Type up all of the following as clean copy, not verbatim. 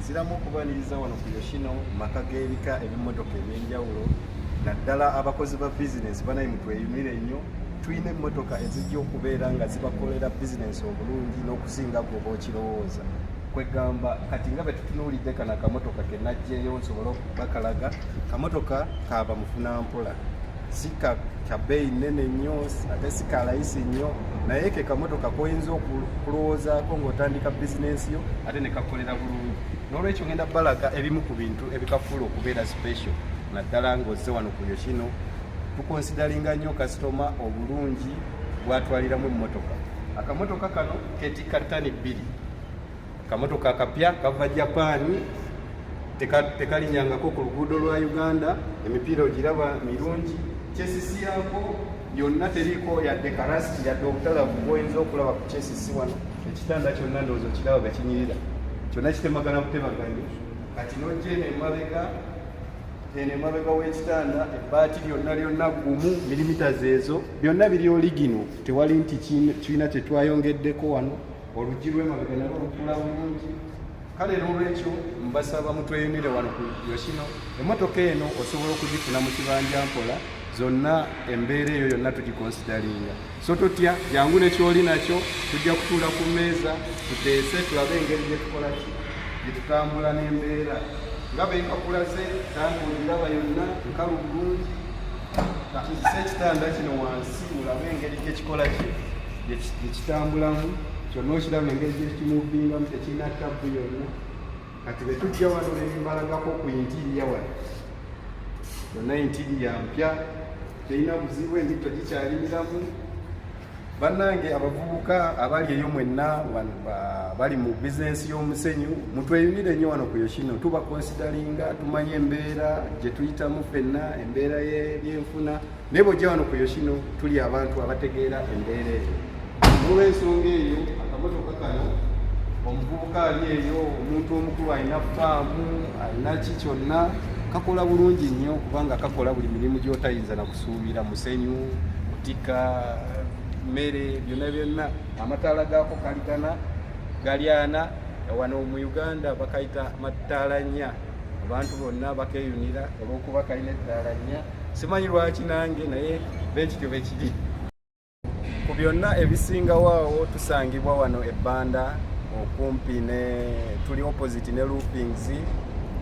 nziramu okubaniriza wano ku Yoshino maka g'ebika ebimmotoka ebyenjawulo naddala abakozi ba bizinesi banayi mutweyunire nnyo. Tulina emmotoka ezijja okubeera nga zibakolera bizinesi obulungi n'okusinga gwe okirowooza. Kwegamba kati nga betutunuulidde kano akamotoka ke najjeeyo nsobole okubakalaga, kamotoka kaaba mufunampola, si ka bbeeyi nnene nnyo ate si ka layisi nnyo, naye ke kamotoka koyinza okulowoozaako ng'otandika bizinesi yo ate ne kakolera bulungi. N'olwekyo ngenda balaga ebimu ku bintu ebikafuula okubeera special naddala ng'ozze wano ku Yoshino. Tukonsidalinga nnyo kasitoma obulungi bwatwaliramu emmotoka. Akamotoka kano keetikka ttani 2. Kamotoka akapya kava Japani, tekalinyangako ku luguudo lwa Uganda, emipiira ogiraba mirungi, kyesisi yako yonna teriiko yadde kalasiti yadde obutalavu bw'oyinza okulaba ku kyesisi wano. Ekitanda kyonna ndowooza okiraba bekinyirira, kyonna kitemagana butemaganye. Kati n'ojja eno emabega w'ekitanda ebbaati lyonna gumu, milimita ezo byonna biri oligino, tewali nti kirina kye twayongeddeko wano. Oluggi lw'emabega nalwo lukula bulungi. Kale n'olwekyo mbasaba mutweyunire wano ku Yoshino. Emmotoka eno osobola okugifuna mu kibanja mpola, zonna embeera eyo yonna tugikonsidalinga. So totya, jangu nekyoli nakyo, tujja kutuula ku mmeeza tuteese tulabe engeri gye tukola ki, gye tutambula n'embeera. Nga benkakulaze tambuliraba yonna nkalu bulungi. Kakizisa ekitanda kino wansi mulabe engeri gye kikola ki, gye kitambulamu. Kyonna okiraba engeri gye kimuvingamu tekirina ttabu yonna. Kati bwe tujja wano nembalagako ku intiriya wano. Yonna intiriya mpya, terina buzibu, emito gikyaliriramu. Bannange abavubuka abali eyo mwenna bali mu bizinesi y'omusenyu, mutweyunire nnyo wano ku Yoshino. Tubakonsidalinga, tumanye embeera gye tuyitamu ffenna, embeera y'enfuna. Naye bw'ojja wano ku Yoshino tuli abantu abategeera embeera eyo. Olw'ensonga eyo akamotoka kano omuvubuka ali eyo, omuntu omukulu alina faamu, alina ki kyonna, kakola bulungi nnyo kubanga kakola buli mirimu gy'otayinza na kusuubira: musenyu, kutika, mmere, byonna. Amataala gaako galyana. Wano mu Uganda bakayita mataala nnya. Abantu bonna bakeyunira olw'okuba kalina ettaala nnya. Simanyi lwaki nange, naye bekityo bekiri. Ku byonna ebisingawo awo tusangibwa wano ebbanda okumpi tuli opposite ne Roofings.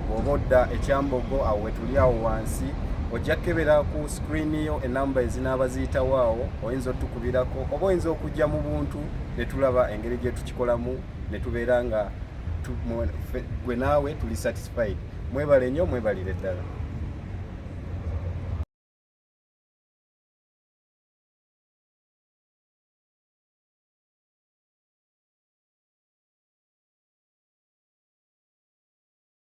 Bw'oba odda ekyambogo awo wetuli awo wansi, ojja kukebera ku screen yo enamba ezinaaba ziyitawo awo, oyinza otukubirako oba oyinza okujja mu buntu ne tulaba engeri gye tukikolamu ne tubeera nga gwe naawe tuli satisfied. Mwebale nnyo, mwebalire ddala.